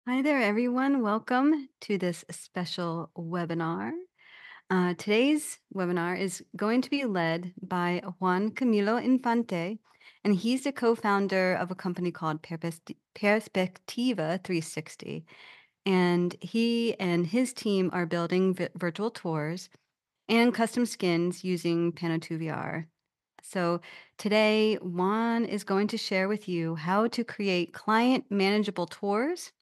Hi there, everyone. Welcome to this special webinar. Today's webinar is going to be led by Juan Camilo Infante, and he's the co-founder of a company called Perspectiva 360. And he and his team are building virtual tours and custom skins using Pano2 VR. So today, Juan is going to share with you how to create client manageable tours.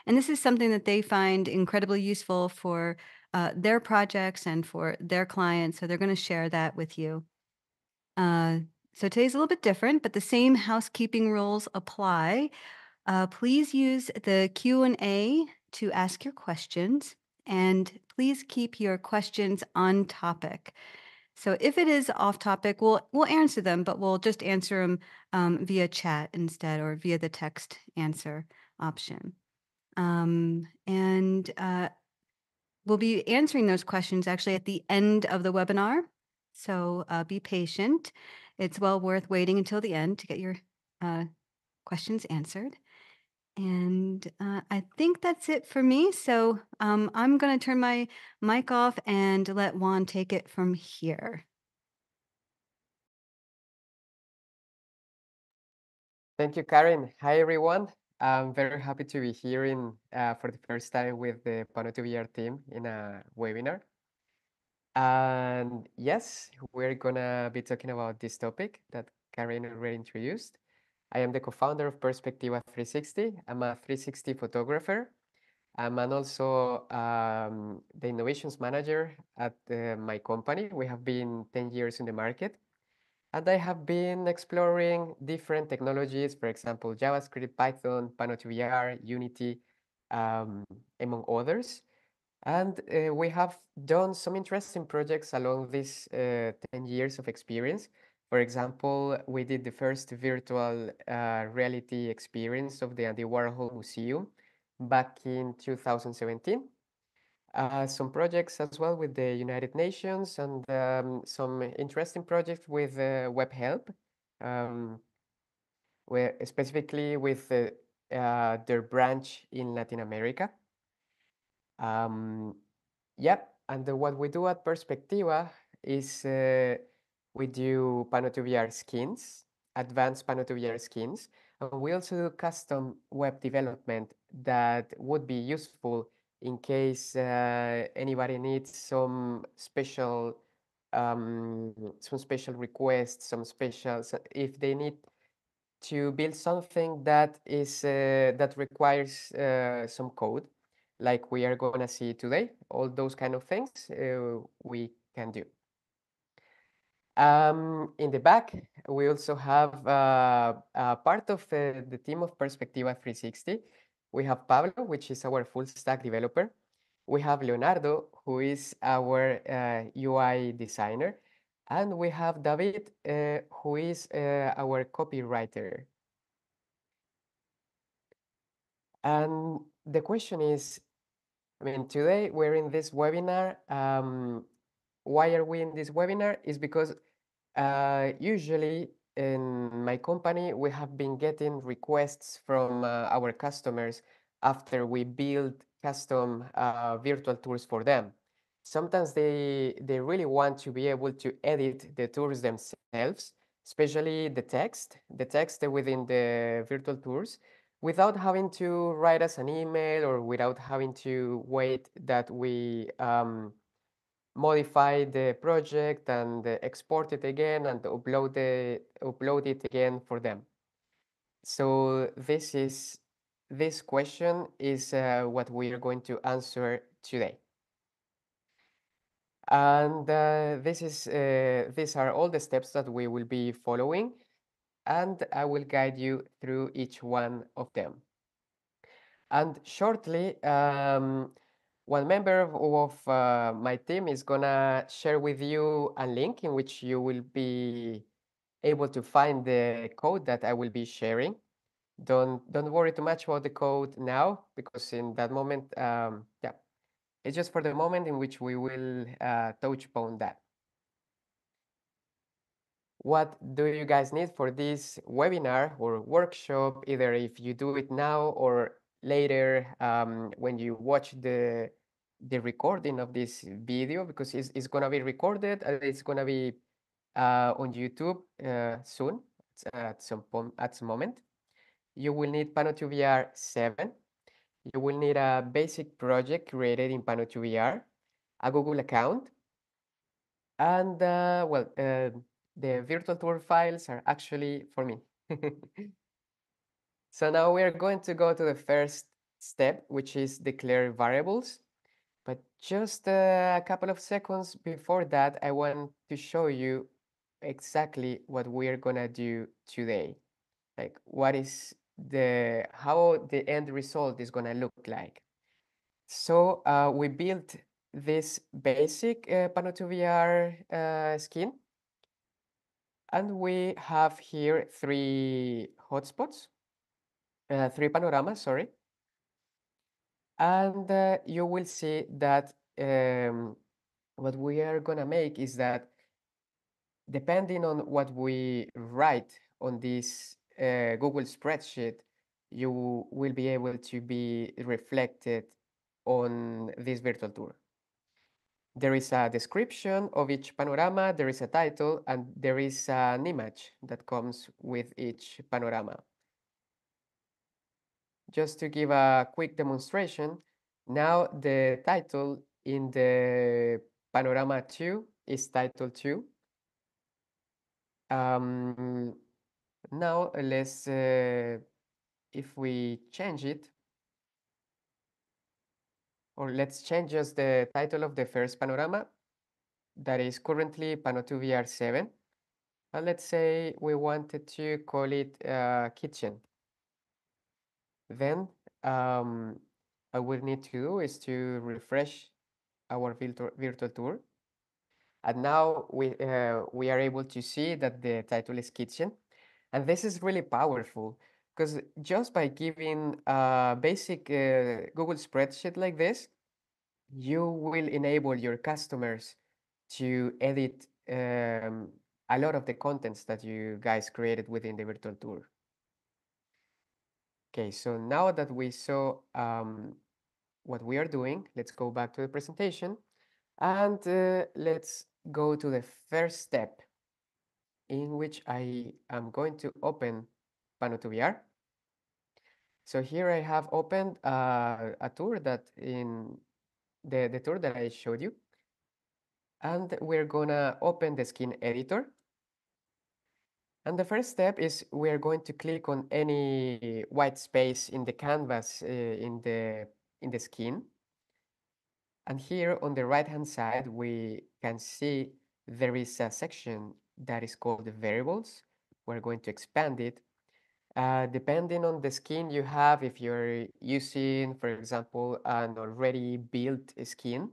And this is something that they find incredibly useful for their projects and for their clients. So they're going to share that with you. Uh, so today's a little bit different, but the same housekeeping rules apply. Please use the Q&A to ask your questions, and please keep your questions on topic. So if it is off topic, we'll answer them, but we'll just answer them via chat instead or via the text answer option. And we'll be answering those questions actually at the end of the webinar. So be patient. It's well worth waiting until the end to get your questions answered. And I think that's it for me. So I'm going to turn my mic off and let Juan take it from here. Thank you, Karen. Hi, everyone. I'm very happy to be here for the first time with the Pano2VR team in a webinar. And yes, we're gonna be talking about this topic that Karen already introduced. I am the co-founder of Perspectiva 360. I'm a 360 photographer. I'm also the innovations manager at my company. We have been 10 years in the market. And I have been exploring different technologies, for example, JavaScript, Python, Pano2VR, Unity, among others. And we have done some interesting projects along these 10 years of experience. For example, we did the first virtual reality experience of the Andy Warhol Museum back in 2017. Some projects as well with the United Nations and some interesting projects with Web Help, um, where specifically with their branch in Latin America. Yep, and what we do at Perspectiva is we do Pano2VR skins, advanced Pano2VR skins, and we also do custom web development that would be useful in case anybody needs some special requests, if they need to build something that is that requires some code, like we are gonna see today. All those kind of things we can do. In the back, we also have part of the team of Perspectiva 360. We have Pablo, which is our full stack developer. We have Leonardo, who is our UI designer. And we have David, who is our copywriter. And the question is, I mean, today we're in this webinar. Why are we in this webinar? Is because usually in my company, we have been getting requests from our customers after we build custom virtual tours for them. Sometimes they really want to be able to edit the tours themselves, especially the text within the virtual tours, without having to write us an email or without having to wait that we modify the project and export it again and upload it again for them. So this question is what we are going to answer today. And these are all the steps that we will be following, and I will guide you through each one of them. And shortly, one member of my team is gonna share with you a link in which you will be able to find the code that I will be sharing. Don't worry too much about the code now, because in that moment, yeah, it's just for the moment in which we will touch upon that. What do you guys need for this webinar or workshop, either if you do it now or later when you watch the recording of this video, because it's gonna be recorded and it's gonna be on YouTube soon at some moment. You will need Pano2VR 7. You will need a basic project created in Pano2VR, a Google account, and the virtual tour files are actually for me. So now we are going to go to the first step, which is declare variables. But just a couple of seconds before that, I want to show you exactly what we are gonna do today. Like what is how the end result is gonna look like. So we built this basic Pano2VR skin, and we have here three hotspots, three panoramas, sorry. And you will see that what we are gonna make is that depending on what we write on this Google spreadsheet, you will be able to be reflected on this virtual tour. There is a description of each panorama, there is a title, and there is an image that comes with each panorama. Just to give a quick demonstration, now the title in the panorama 2 is title 2. Now let's, if we change it, or let's change just the title of the first panorama, that is currently Pano2VR 7. And let's say we wanted to call it kitchen. Then what we need to do is to refresh our virtual tour. And now we are able to see that the title is kitchen. And this is really powerful because just by giving a basic Google spreadsheet like this, you will enable your customers to edit a lot of the contents that you guys created within the virtual tour. Okay, so now that we saw what we are doing, let's go back to the presentation and let's go to the first step in which I am going to open Pano2VR. So here I have opened a tour that in the tour that I showed you. And we're gonna open the skin editor. And the first step is we're going to click on any white space in the canvas in the skin. And here on the right hand side, we can see there is a section that is called variables. We're going to expand it. Depending on the skin you have, if you're using, for example, an already built skin,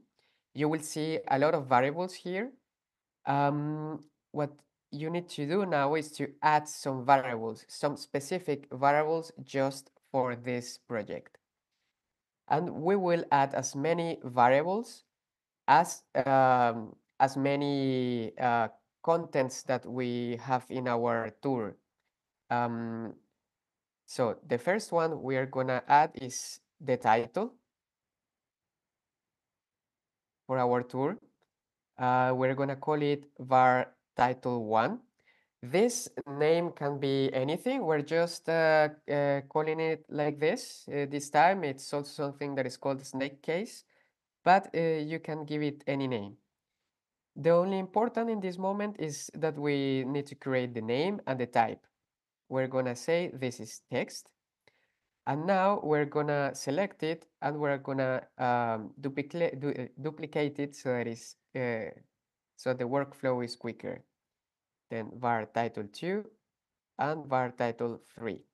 you will see a lot of variables here. What you need to do now is to add some variables, some specific variables just for this project. And we will add as many variables as many contents that we have in our tour. So the first one we are gonna add is the title for our tour. We're gonna call it var title 1. This name can be anything. We're just calling it like this time. It's also something that is called snake case, but you can give it any name. The only important in this moment is that we need to create the name and the type. We're gonna say this is text. And now we're gonna select it and we're gonna duplicate it so that is so the workflow is quicker. Then var title 2 and var title 3.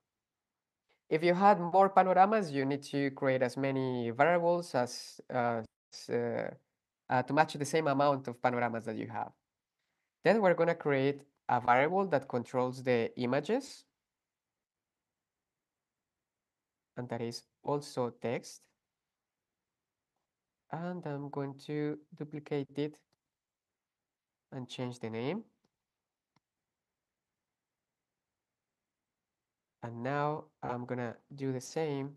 If you had more panoramas, you need to create as many variables as to match the same amount of panoramas that you have. Then we're gonna create a variable that controls the images, and that is also text. And I'm going to duplicate it and change the name. And now I'm gonna do the same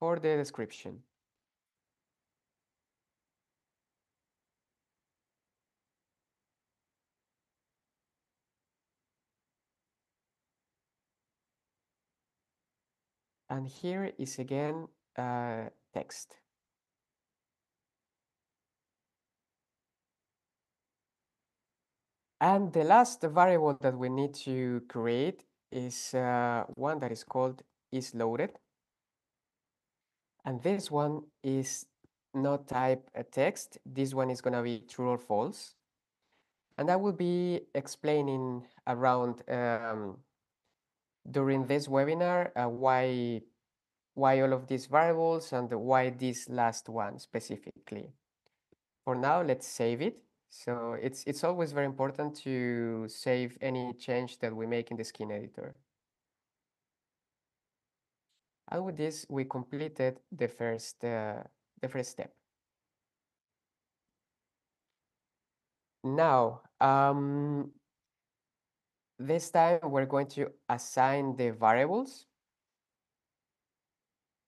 for the description. And here is again text. And the last variable that we need to create is one that is called isLoaded. And this one is not type a text. This one is going to be true or false. And I will be explaining around during this webinar why all of these variables and why this last one specifically. For now, let's save it. So it's always very important to save any change that we make in the skin editor. And with this, we completed the first step. Now, this time we're going to assign the variables.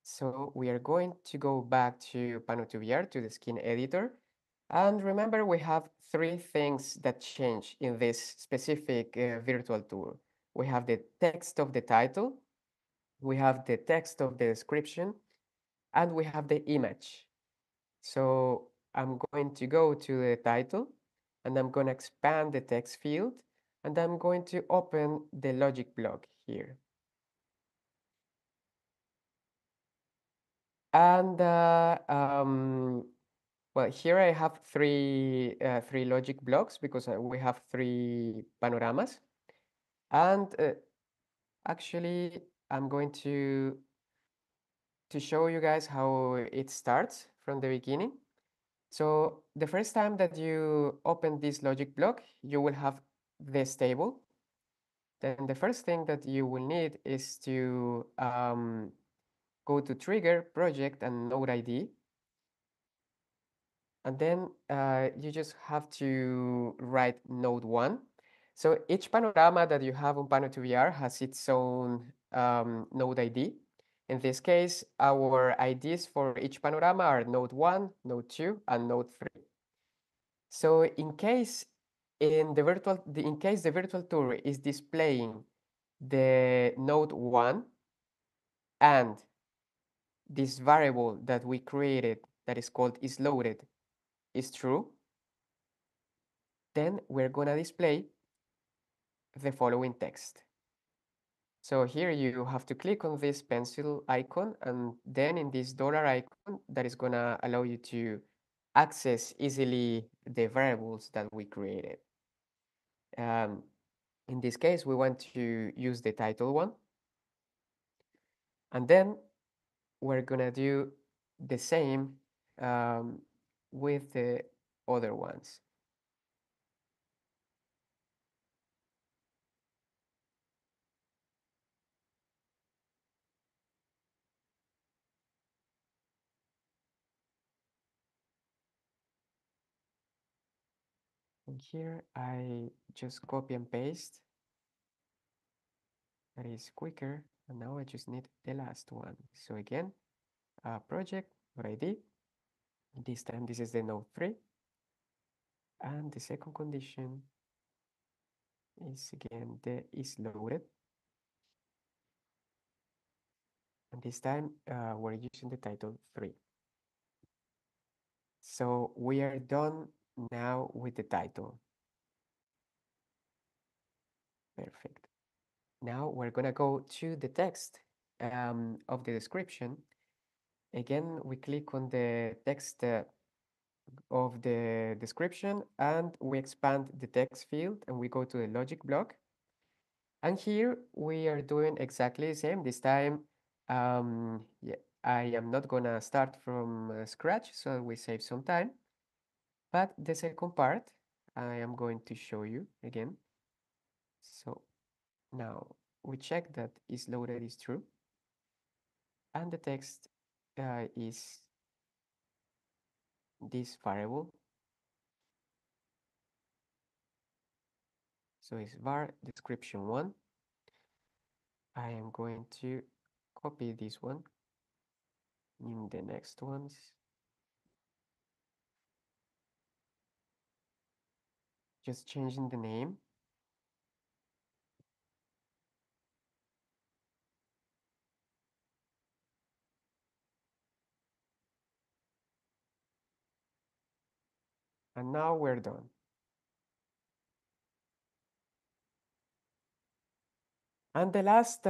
So we are going to go back to Pano2VR, to the skin editor. And remember, we have three things that change in this specific virtual tour. We have the text of the title, we have the text of the description, and we have the image. So I'm going to go to the title, and I'm going to expand the text field, and I'm going to open the logic block here. And well, here I have three logic blocks because we have three panoramas. And actually, I'm going to show you guys how it starts from the beginning. So the first time that you open this logic block, you will have this table. Then the first thing that you will need is to go to Trigger, Project, and Node ID. And then you just have to write node 1. So each panorama that you have on Pano2VR has its own node ID. In this case, our IDs for each panorama are node 1, node 2, and node 3. So in case the virtual tour is displaying the node 1 and this variable that we created that is called isLoaded is true, then we're going to display the following text. So here you have to click on this pencil icon, and then in this dollar icon that is going to allow you to access easily the variables that we created. In this case, we want to use the title one. And then we're going to do the same with the other ones. And here I just copy and paste. That is quicker. And now I just need the last one. So again, project, what I did. This time this is the node 3. And the second condition is again the is loaded. And this time we're using the title 3. So we are done now with the title. Perfect. Now we're gonna go to the text of the description. Again, we click on the text of the description and we expand the text field and we go to the logic block. And here we are doing exactly the same. This time, yeah, I am not gonna start from scratch, so we save some time. But the second part, I am going to show you again. So now we check that is loaded is true. And the text is this variable. So it's var description 1. I am going to copy this one in the next ones. Just changing the name. And now we're done. And the last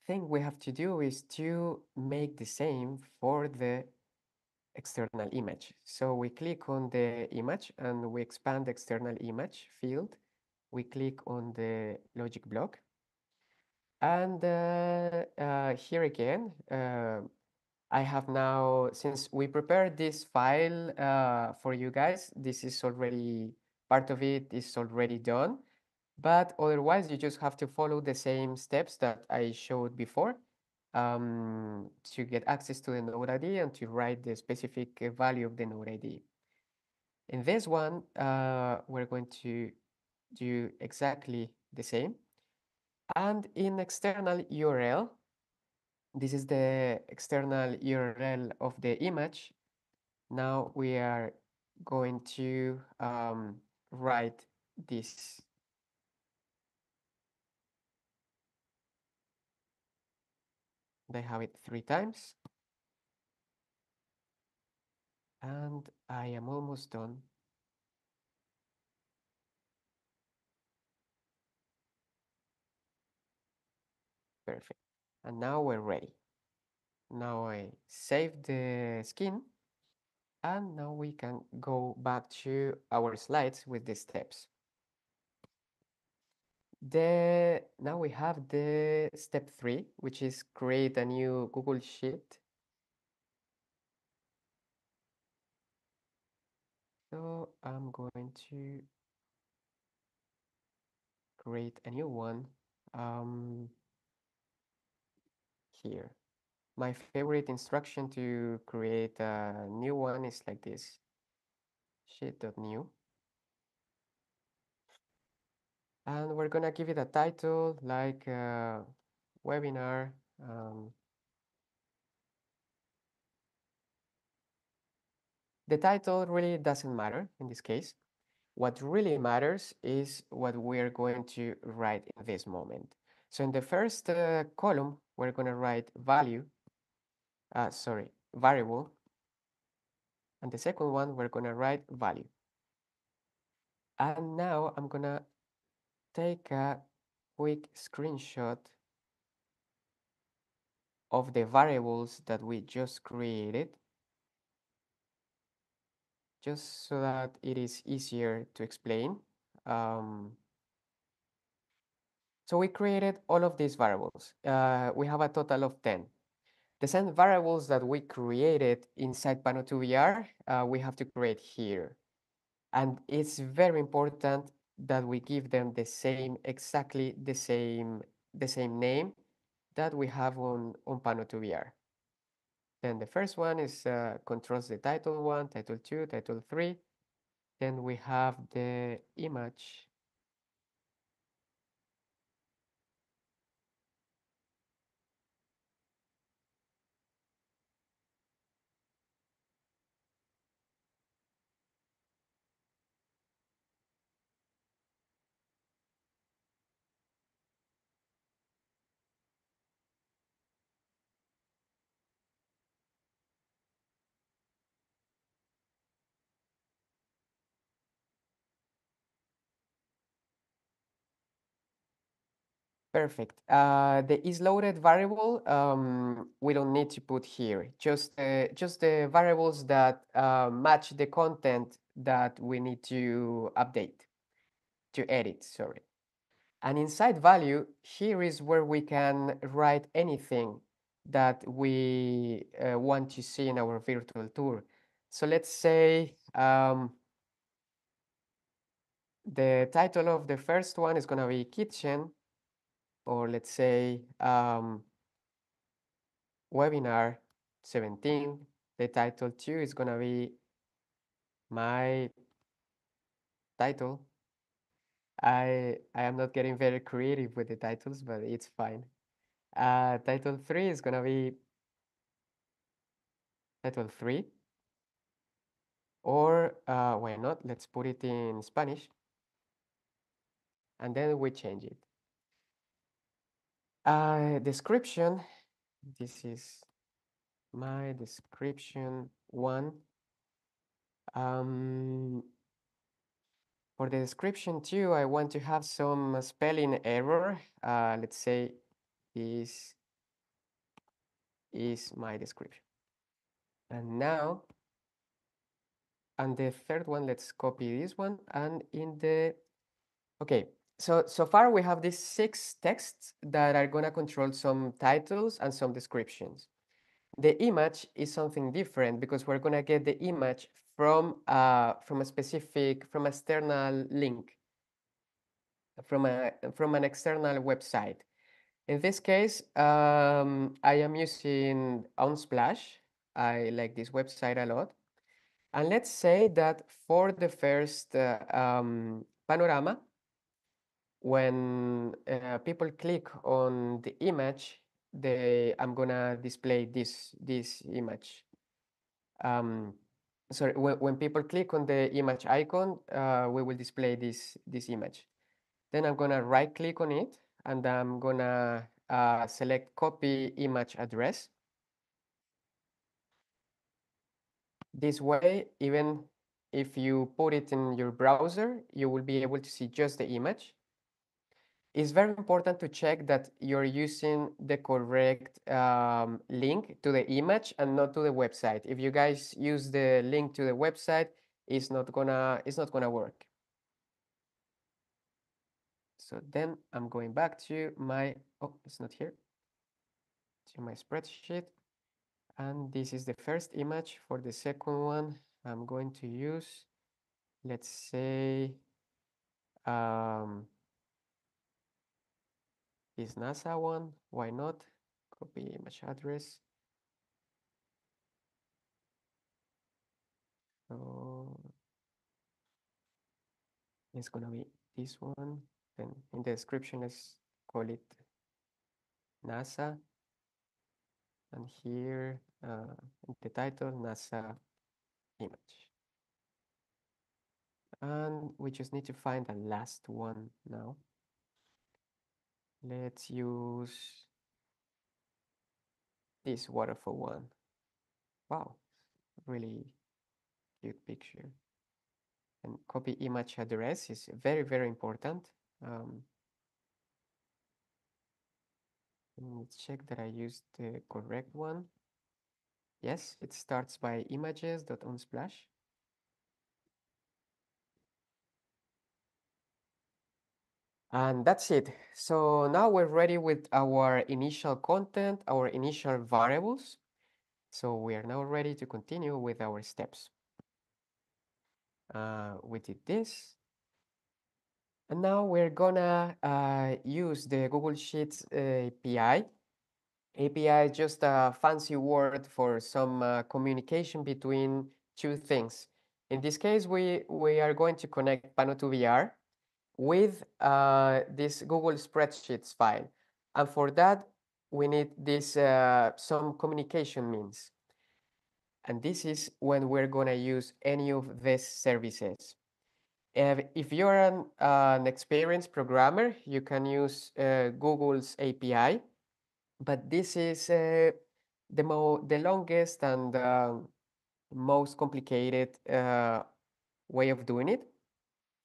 thing we have to do is to make the same for the external image. So we click on the image and we expand the external image field. We click on the logic block. And here again, I have now, since we prepared this file for you guys, this is already, part of it is already done. But otherwise, you just have to follow the same steps that I showed before to get access to the node ID and to write the specific value of the node ID. In this one, we're going to do exactly the same. And in external URL, this is the external URL of the image. Now we are going to write this. They have it 3 times. And I am almost done. Perfect. And now we're ready. Now I save the skin. And now we can go back to our slides with the steps. Now we have the step 3, which is create a new Google Sheet. So I'm going to create a new one here. My favorite instruction to create a new one is like this, sheet.new. And we're gonna give it a title like webinar. The title really doesn't matter in this case. What really matters is what we're going to write in this moment. So in the first column, we're gonna write value, variable. And the second one, we're gonna write value. And now I'm gonna take a quick screenshot of the variables that we just created, just so that it is easier to explain. So we created all of these variables. We have a total of 10. The same variables that we created inside Pano2VR, we have to create here. And it's very important that we give them the same, exactly the same name that we have on Pano2VR. Then the first one is controls the title 1, title 2, title 3. Then we have the image. Perfect. The isLoaded variable, we don't need to put here. Just the variables that match the content that we need to update, to edit, sorry. And inside value, here is where we can write anything that we want to see in our virtual tour. So let's say the title of the first one is going to be kitchen, or let's say webinar 17. The title 2 is going to be my title. I am not getting very creative with the titles, but it's fine. Title 3 is gonna be title 3, or why not? Let's put it in Spanish, and then we change it. Description. This is my description one. Um, for the description two, I want to have some spelling error. Let's say this is my description. And now, and the third one, let's copy this one. And in the, okay, so far we have these 6 texts that are gonna control some titles and some descriptions. The image is something different because we're gonna get the image from a specific, from external link, from an external website. In this case, I am using Unsplash. I like this website a lot. And let's say that for the first panorama, when people click on the image, I'm gonna display this image. Sorry, when people click on the image icon, we will display this image. Then I'm gonna right click on it, and I'm gonna select copy image address. This way, even if you put it in your browser, you will be able to see just the image. It's very important to check that you're using the correct link to the image and not to the website. If you guys use the link to the website, it's not gonna work. So then I'm going back to my, oh, it's not here, to my spreadsheet. And this is the first image. For the second one, I'm going to use, let's say, this NASA one. Why not? Copy image address. So it's gonna be this one. Then in the description, let's call it NASA. And here, in the title, NASA image. And we just need to find the last one now. Let's use this waterfall one. Wow, really cute picture. And copy image address is very, very important. Let's check that I used the correct one. Yes, it starts by images.unsplash. And that's it. So now we're ready with our initial content, our initial variables. So we are now ready to continue with our steps. We did this. And now we're gonna use the Google Sheets API. API is just a fancy word for some communication between two things. In this case, we are going to connect Pano2VR with this Google Spreadsheets file. And for that, we need this some communication means. And this is when we're going to use any of these services. If you're an experienced programmer, you can use Google's API, but this is the longest and most complicated way of doing it.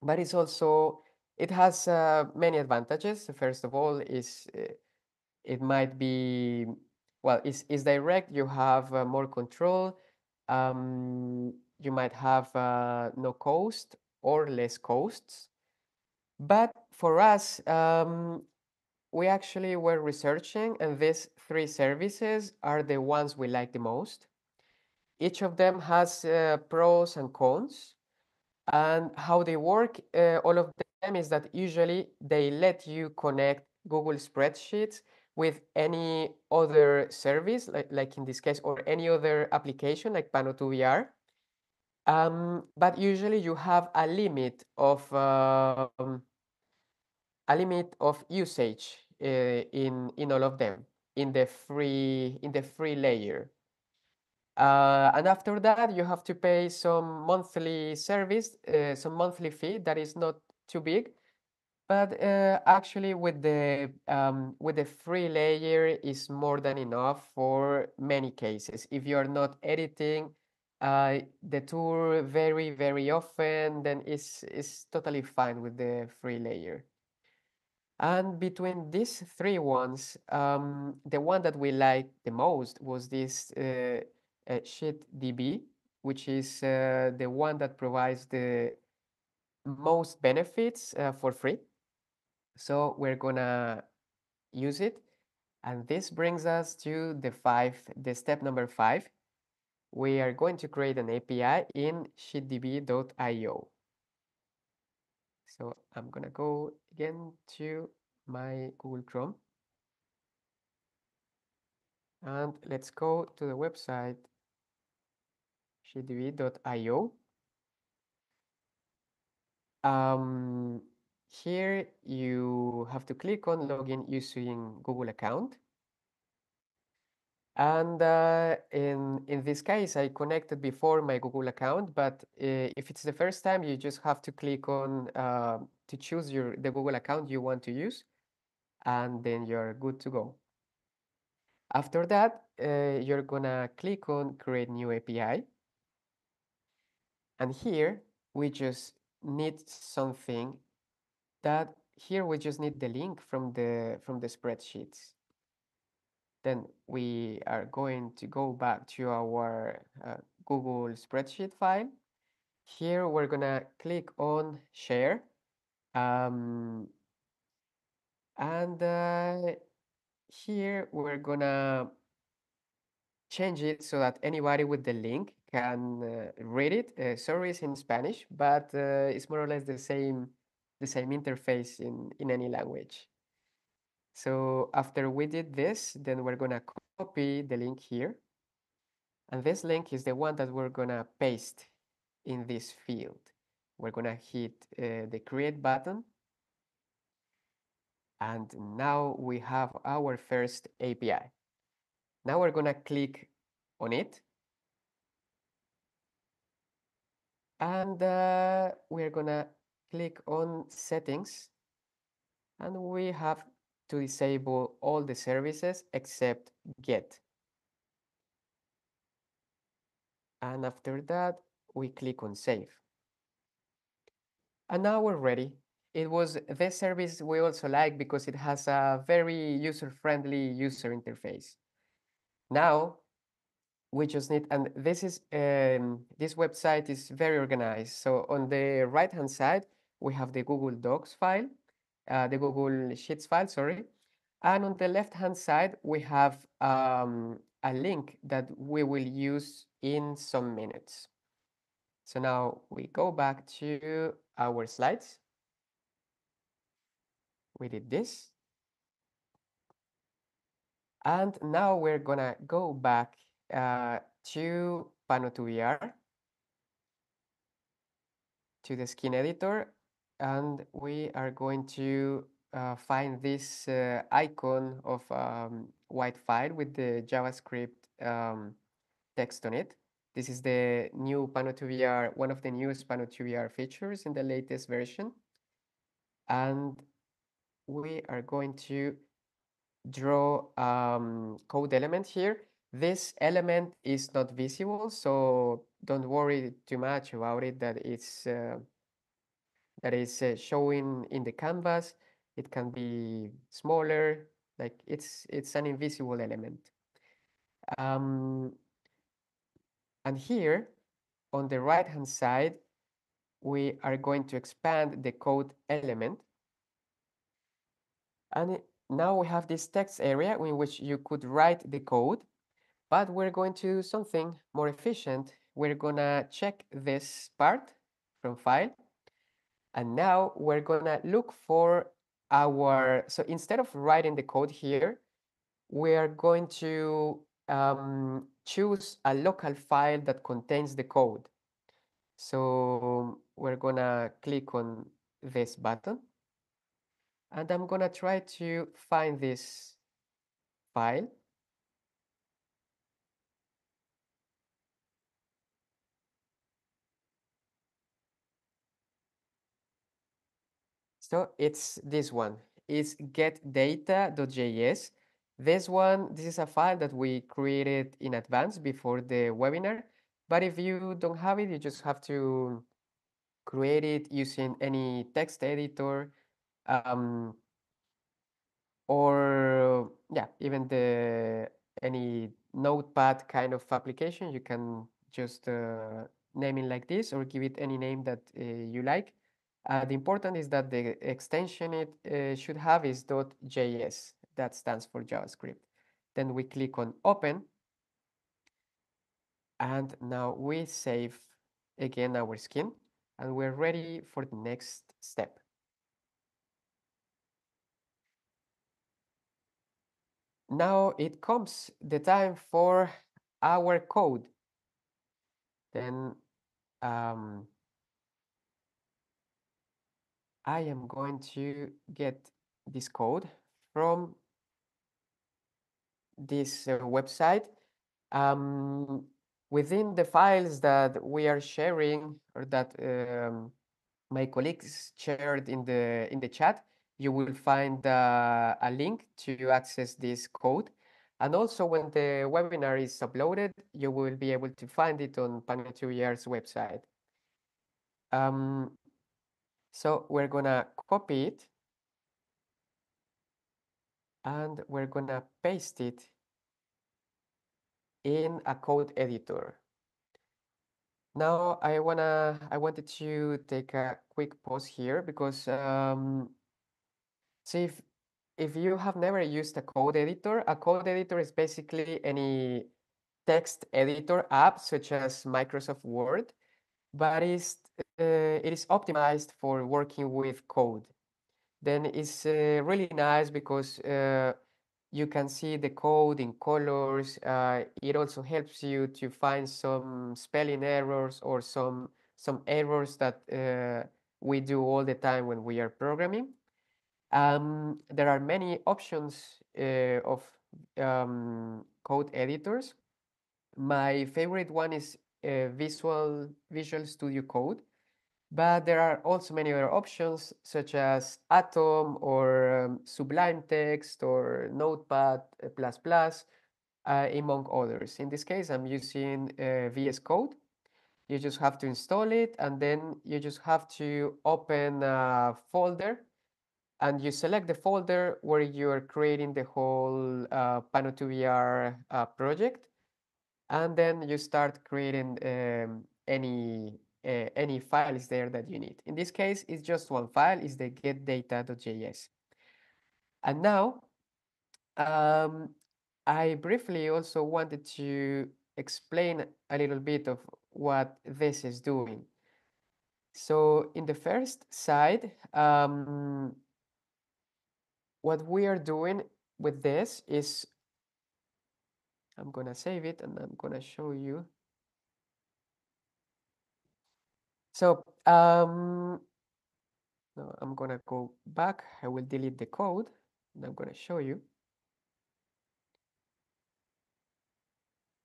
But it's also, it has many advantages. First of all, is it might be, well, it's direct. You have more control. You might have no cost or less costs. But for us, we actually were researching, and these 3 services are the ones we like the most. Each of them has pros and cons. And how they work, all of them, is that usually they let you connect Google Spreadsheets with any other service, like in this case, or any other application like Pano2VR. But usually you have a limit of usage in all of them. in the free layer. And after that, you have to pay some monthly service, some monthly fee that is not too big. But actually, with the free layer is more than enough for many cases. If you are not editing the tool very often, then it's totally fine with the free layer. And between these three ones, the one that we liked the most was this SheetDB, which is the one that provides the most benefits for free. So we're gonna use it. And this brings us to the step number 5. We are going to create an API in sheetdb.io. So I'm gonna go again to my Google Chrome. And let's go to the website sheetdb.io. Here you have to click on login using Google account. And in this case, I connected before my Google account, but if it's the first time, you just have to click on to choose the Google account you want to use, and then you're good to go. After that, you're gonna click on Create New API. And here, we just need something that here we just need the link from the spreadsheets. Then we are going to go back to our Google spreadsheet file. Here we're gonna click on share. Um, and here we're gonna change it so that anybody with the link can read it. Sorry, it's in Spanish, but it's more or less the same interface in any language. So after we did this, then we're gonna copy the link here. And this link is the one that we're gonna paste in this field. We're gonna hit the create button. And now we have our first API. Now we're gonna click on it. And we're gonna click on settings. And we have to disable all the services except get. And after that, we click on save. And now we're ready. It was this service we also like because it has a very user-friendly user interface. Now we just need, and this website is very organized. So on the right-hand side, we have the Google Docs file, the Google Sheets file, sorry. And on the left-hand side, we have a link that we will use in some minutes. So now we go back to our slides. We did this. And now we're gonna go back to Pano2VR, to the skin editor, and we are going to find this icon of white file with the JavaScript text on it. This is the new Pano2VR, one of the newest Pano2VR features in the latest version. And we are going to draw code element here. This element is not visible, so don't worry too much about it that is showing in the canvas. It can be smaller, like it's an invisible element. And here on the right hand side, we are going to expand the code element. And now we have this text area in which you could write the code, but we're going to do something more efficient. We're gonna check this part from file. And now we're gonna look for so instead of writing the code here, we are going to choose a local file that contains the code. So we're gonna click on this button. And I'm gonna try to find this file. So it's this one. It's getdata.js. This is a file that we created in advance before the webinar. But if you don't have it, you just have to create it using any text editor, um, or yeah, even the any notepad kind of application. You can just name it like this or give it any name that you like. The important is that the extension it should have is .js. That stands for JavaScript. Then we click on open, and now we save again our skin, and we're ready for the next step. Now it comes the time for our code. Then um, I am going to get this code from this website. Um, Within the files that we are sharing or that my colleagues shared in the chat, you will find a link to access this code. And also when the webinar is uploaded, you will be able to find it on Panetto.jr's website. So we're gonna copy it and we're gonna paste it in a code editor. Now I wanted to take a quick pause here because see if you have never used a code editor is basically any text editor app such as Microsoft Word, but it is optimized for working with code. Then it's really nice because you can see the code in colors. It also helps you to find some spelling errors or some errors that we do all the time when we are programming. There are many options of code editors. My favorite one is Visual Studio Code, but there are also many other options such as Atom or Sublime Text or Notepad++, among others. In this case, I'm using VS Code. You just have to install it, and then you just have to open a folder, and you select the folder where you're creating the whole Pano2VR project, and then you start creating any files there that you need. In this case, it's just one file, is the getdata.js. And now, um, I briefly also wanted to explain a little bit of what this is doing. So in the first side, what we are doing with this is, I'm gonna save it and I'm gonna show you. So no, I'm gonna go back. I will delete the code and I'm gonna show you.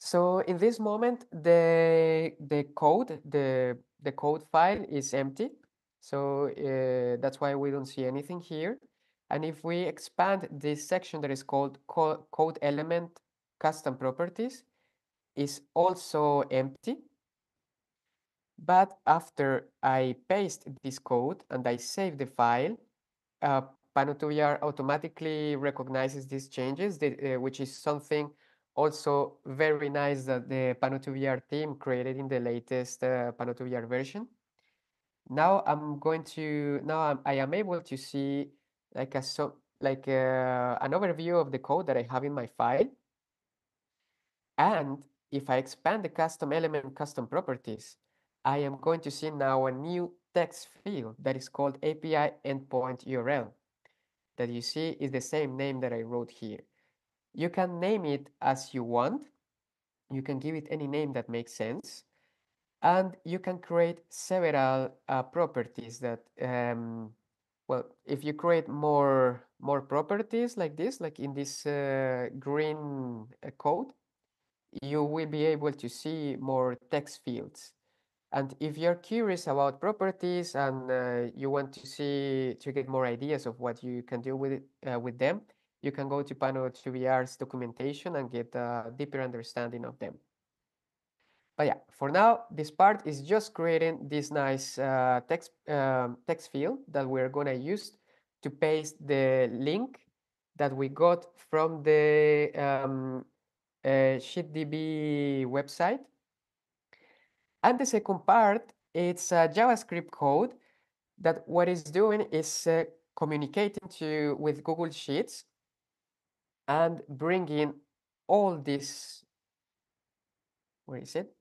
So in this moment, the code file is empty. So that's why we don't see anything here. And if we expand this section that is called code element custom properties, is also empty. But after I paste this code and I save the file, uh, Pano2VR automatically recognizes these changes, which is something also very nice that the Pano2VR team created in the latest Pano2VR version. Now I am able to see like an overview of the code that I have in my file. And if I expand the custom element custom properties, I am going to see now a new text field that is called API endpoint URL that you see is the same name that I wrote here. You can name it as you want. You can give it any name that makes sense. And you can create several properties that, well, if you create more properties like this, like in this green code, you will be able to see more text fields. And if you're curious about properties and you want to get more ideas of what you can do with it, with them, you can go to Pano2VR's documentation and get a deeper understanding of them. But yeah, for now, this part is just creating this nice text field that we're gonna use to paste the link that we got from the SheetDB website. And the second part, it's a JavaScript code that what it's doing is communicating with Google Sheets and bringing all this, where is it?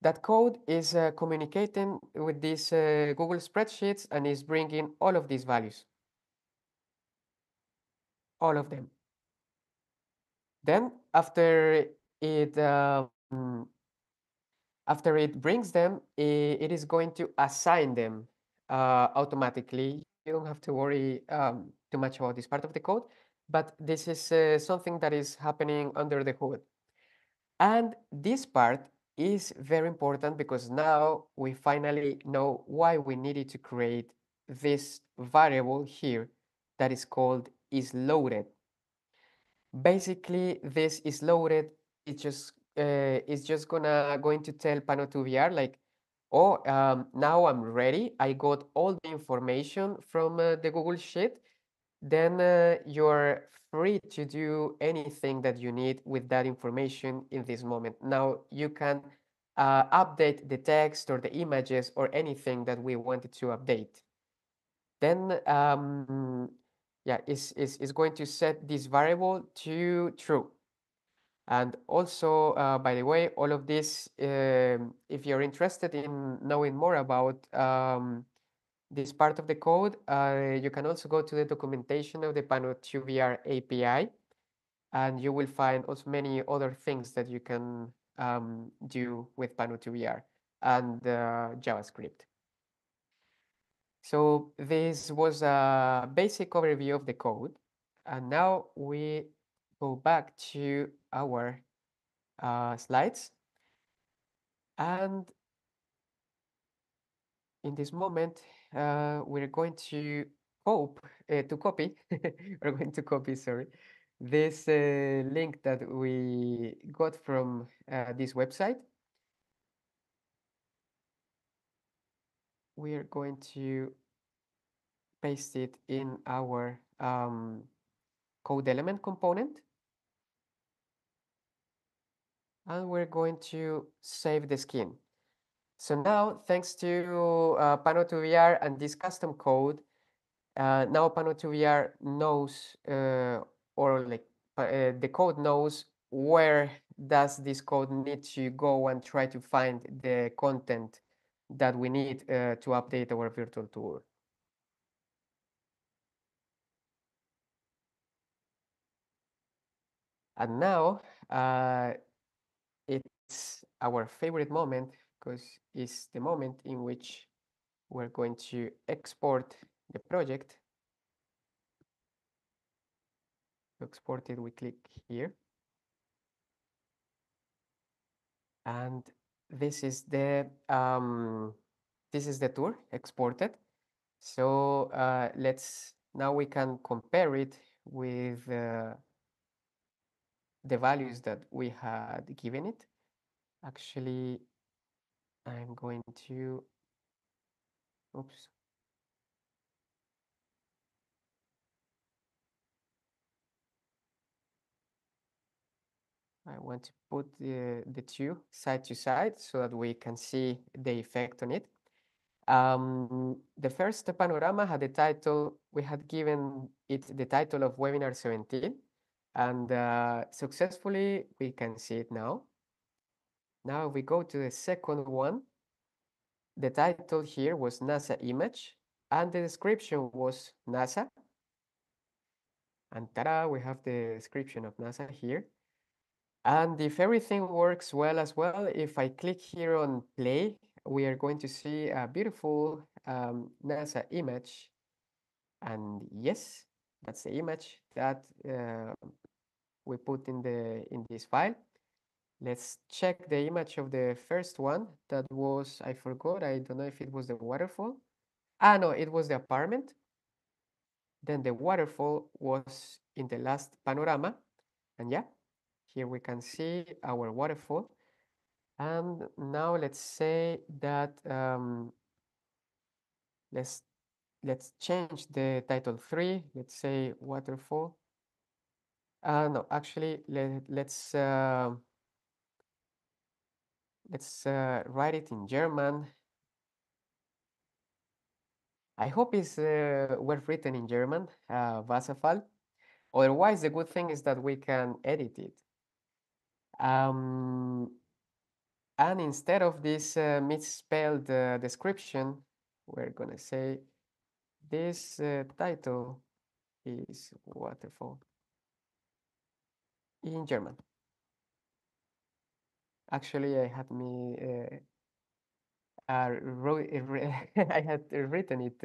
That code is communicating with these Google spreadsheets and is bringing all of these values, all of them. Then it after it brings them, it is going to assign them automatically. You don't have to worry too much about this part of the code, but this is something that is happening under the hood. And this part is very important because now we finally know why we needed to create this variable here that is called isLoaded. Basically, this isLoaded. It's just going to tell Pano2VR like, oh, now I'm ready. I got all the information from the Google Sheet. Then you're free to do anything that you need with that information in this moment. Now you can update the text or the images or anything that we wanted to update. Then yeah, is going to set this variable to true. And also, by the way, all of this, if you're interested in knowing more about this part of the code, you can also go to the documentation of the Pano2VR API, and you will find also many other things that you can do with Pano2VR and JavaScript. So this was a basic overview of the code. And now we go back to our slides. And in this moment, we're going to copy, we're going to copy, sorry, this link that we got from this website. We are going to paste it in our code element component. And we're going to save the skin. So now, thanks to Pano2VR and this custom code, now Pano2VR knows, or like the code knows where does this code need to go and try to find the content that we need to update our virtual tour. And now it's our favorite moment because it's the moment in which we're going to export the project. To export it, we click here. And this is the tour exported. So now we can compare it with the values that we had given it. Actually, I'm going to, oops. I want to put the two side to side so that we can see the effect on it. The first panorama had the title, we had given it the title of Webinar 17, and successfully we can see it now. Now we go to the second one. The title here was NASA image, and the description was NASA. And ta-da, we have the description of NASA here. And if everything works well as well, if I click here on play, we are going to see a beautiful NASA image And yes, that's the image that we put in this file. Let's check the image of the first one. That was, I forgot, I don't know if it was the waterfall. Ah, no, it was the apartment. Then the waterfall was in the last panorama. And yeah, here we can see our waterfall. And now let's say that let's let's change the title 3. Let's say waterfall. No, actually, let's write it in German. I hope it's well written in German, Wasserfall. Otherwise, the good thing is that we can edit it. Um, and instead of this misspelled description, we're gonna say this title is waterfall in German. Actually, I had me wrote I had written it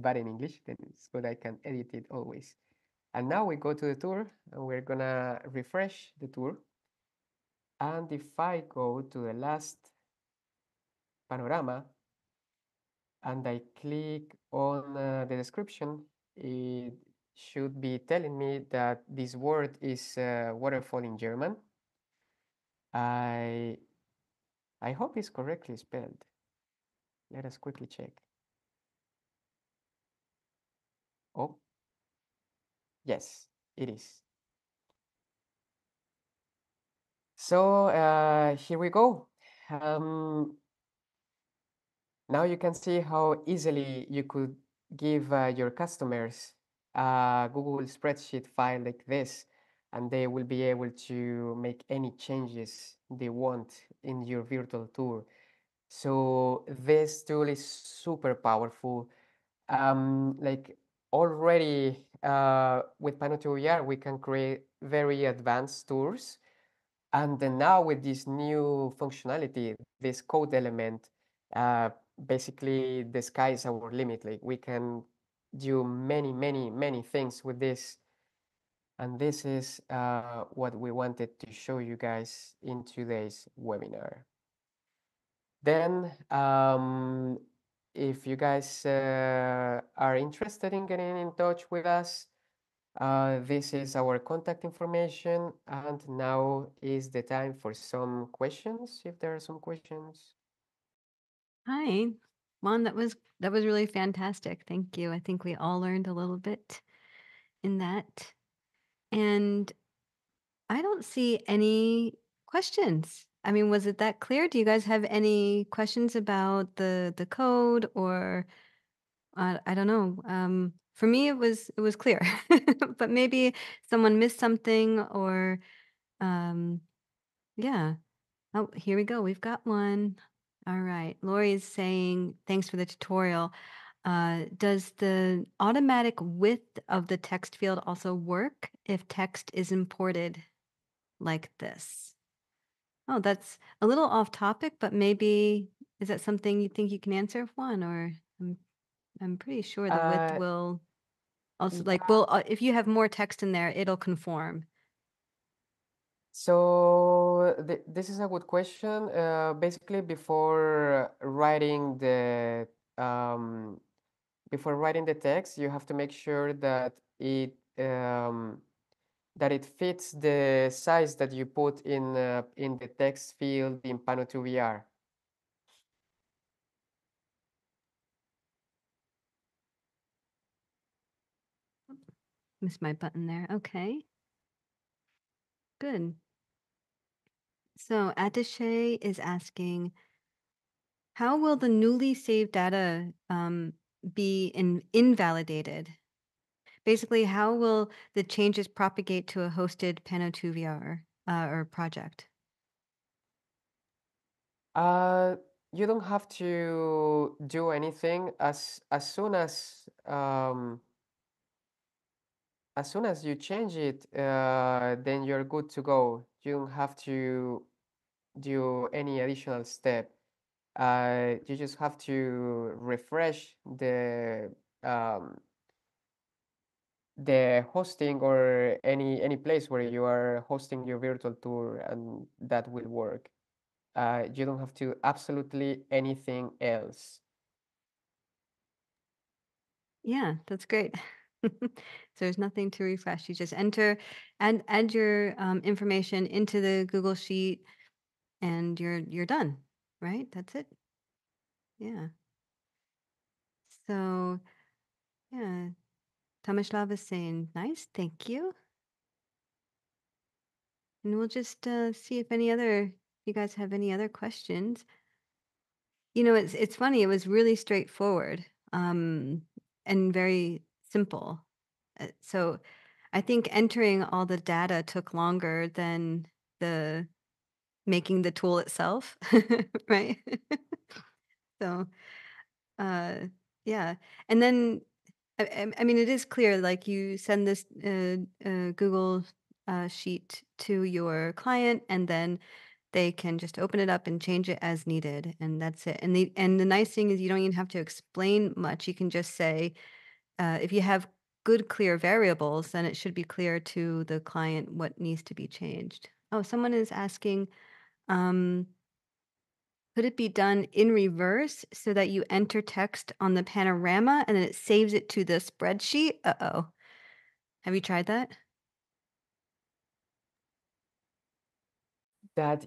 bad in English, then it's good I can edit it always. And now we go to the tour and we're gonna refresh the tour. And if I go to the last panorama and I click on the description, it should be telling me that this word is waterfall in German. I I hope it's correctly spelled. Let us quickly check. Oh, yes, it is. So here we go. Um, Now you can see how easily you could give your customers a Google spreadsheet file like this, and they will be able to make any changes they want in your virtual tour. So this tool is super powerful. Like already with Panotto VR, we can create very advanced tours. And then now with this new functionality, this code element, uh, basically the sky is our limit. Like we can do many, many, many things with this. And this is what we wanted to show you guys in today's webinar. Then, if you guys are interested in getting in touch with us, this is our contact information, and now is the time for some questions, if there are some questions. Hi. Juan, that was really fantastic. Thank you. I think we all learned a little bit in that. And I don't see any questions. I mean, was it that clear? Do you guys have any questions about the code or I don't know. For me it was clear. But maybe someone missed something or yeah. Oh, here we go. We've got one. All right. Lori is saying, thanks for the tutorial. Does the automatic width of the text field also work if text is imported like this? Oh, that's a little off topic, but maybe is that something you think you can answer, Juan? Or I'm pretty sure the width Uh, will also yeah, like will if you have more text in there, it'll conform. so this is a good question. Basically, um, before writing the text, you have to make sure that it fits the size that you put in the text field in Pano2 VR. Missed my button there. Okay, good. So Attaché is asking, how will the newly saved data be invalidated? Basically, how will the changes propagate to a hosted Pano2 VR or project? Uh, you don't have to do anything as soon as you change it, then you're good to go. You don't have to do any additional step. You just have to refresh um, the hosting or any place where you are hosting your virtual tour, and that will work. You don't have to absolutely anything else. Yeah, that's great. So there's nothing to refresh. You just enter and add your information into the Google Sheet, and you're done, right? That's it. Yeah. So yeah, Tomislav is saying nice, thank you, and we'll just see if you guys have any other questions. It's funny. It was really straightforward, um, and very simple. So I think entering all the data took longer than the making the tool itself, right? So, uh, yeah, and then I mean, it is clear, like, you send this, Google, sheet to your client, and then they can just open it up and change it as needed, and that's it, and the nice thing is you don't even have to explain much. You can just say, if you have good, clear variables, then it should be clear to the client what needs to be changed. Oh, someone is asking, um could it be done in reverse so that you enter text on the panorama and then it saves it to the spreadsheet? Uh-oh. Have you tried that? That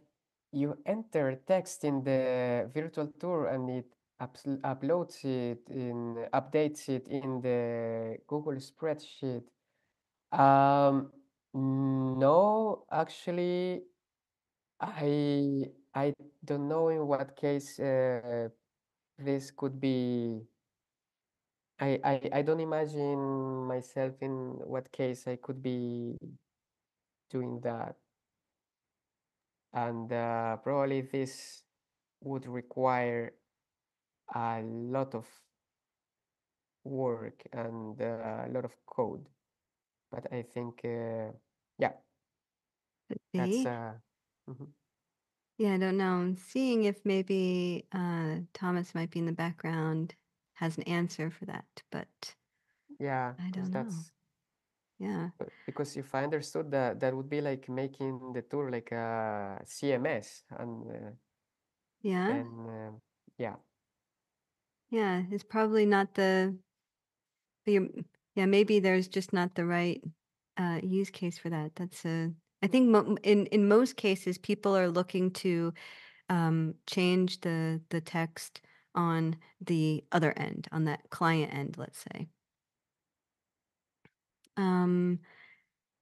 you enter text in the virtual tour and it updates it in the Google spreadsheet. Um, no, actually, I don't know in what case this could be. I don't imagine myself in what case I could be doing that, and probably this would require a lot of work and a lot of code. But I think, yeah, that's See? mhm. Yeah, I don't know. I'm seeing if maybe Thomas might be in the background, has an answer for that, but Yeah, I because don't know. that's Yeah. because if I understood that that would be like making the tour like a CMS, and Yeah. then yeah, Yeah. It's probably not yeah, maybe there's just not the right use case for that. I think in most cases, people are looking to change the text on the other end, on that client end, let's say. Um,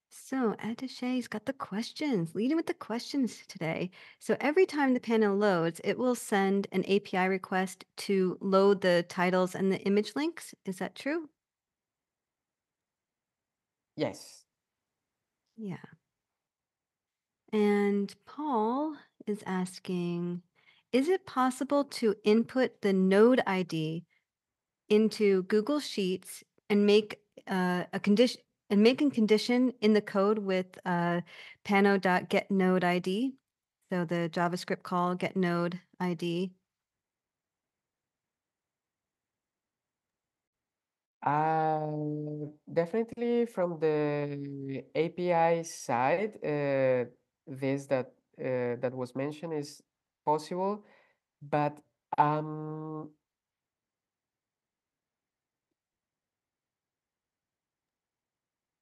so Adishay's got the questions, leading with the questions today. So every time the panel loads, it will send an API request to load the titles and the image links. Is that true? yes. Yeah. And Paul is asking, is it possible to input the node ID into Google Sheets and make a condition in the code with pano.getNodeID. So the JavaScript call getNodeID. Definitely from the API side, this that was mentioned is possible, but um,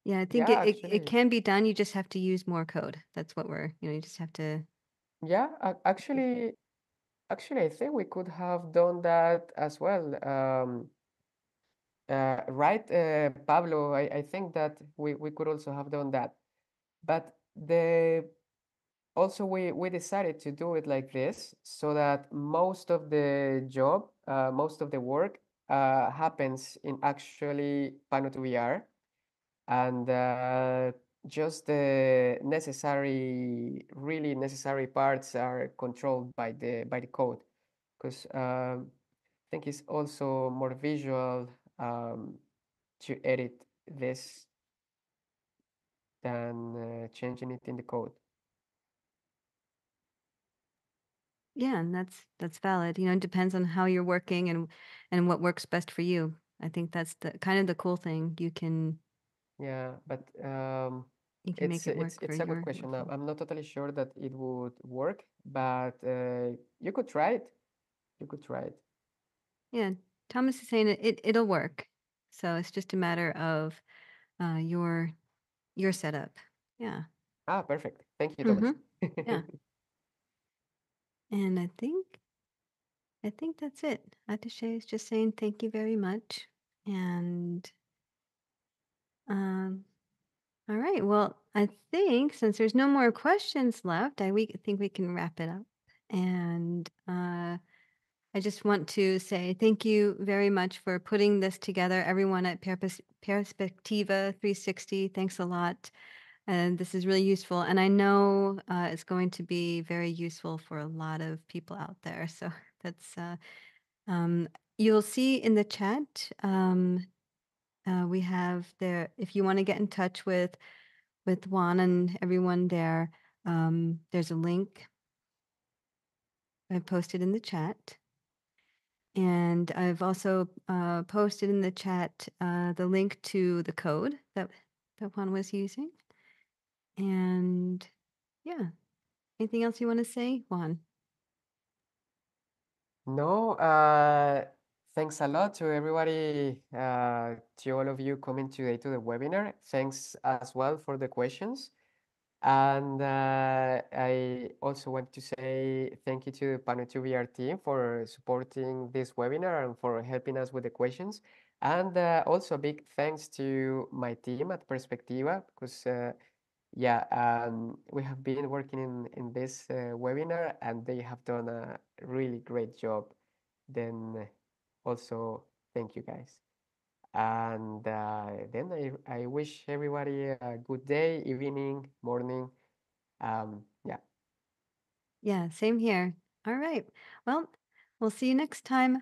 Yeah, I think yeah, it actually, can be done. You just have to use more code. That's what you just have to. yeah, actually, I think we could have done that as well. Right, Pablo, I think that we could also have done that. But the also we decided to do it like this so that most of the job, most of the work happens in actually Pano to VR, and just the really necessary parts are controlled by the code, because I think it's also more visual to edit this than changing it in the code. Yeah, and that's valid. It depends on how you're working and what works best for you. I think that's the kind of the cool thing. You can Yeah, but You can make it work for it's a good your question. workflow. I'm not totally sure that it would work, but you could try it. You could try it. Yeah, Thomas is saying it'll work. So it's just a matter of uh, your your setup. Yeah. Ah, perfect. Thank you, Thomas. Mm-hmm. Yeah. And I think that's it. Attaché is just saying thank you very much. And um, all right. Well, I think since there's no more questions left, I think we can wrap it up. And I just want to say thank you very much for putting this together, everyone at Perspectiva 360. Thanks a lot. And this is really useful. And I know it's going to be very useful for a lot of people out there. So that's, um, you'll see in the chat, we have there, if you want to get in touch with Juan and everyone there, there's a link I posted in the chat. And I've also posted in the chat the link to the code that Juan was using. And yeah, anything else you want to say, Juan? No, thanks a lot to everybody, to all of you coming today to the webinar. Thanks as well for the questions. And I also want to say thank you to the Panel2VR team for supporting this webinar and for helping us with the questions. And also a big thanks to my team at Perspectiva, because yeah, we have been working in this webinar and they have done a really great job. Then also thank you guys. And then I wish everybody a good day, evening, morning. Yeah. Yeah, same here. All right. Well, we'll see you next time.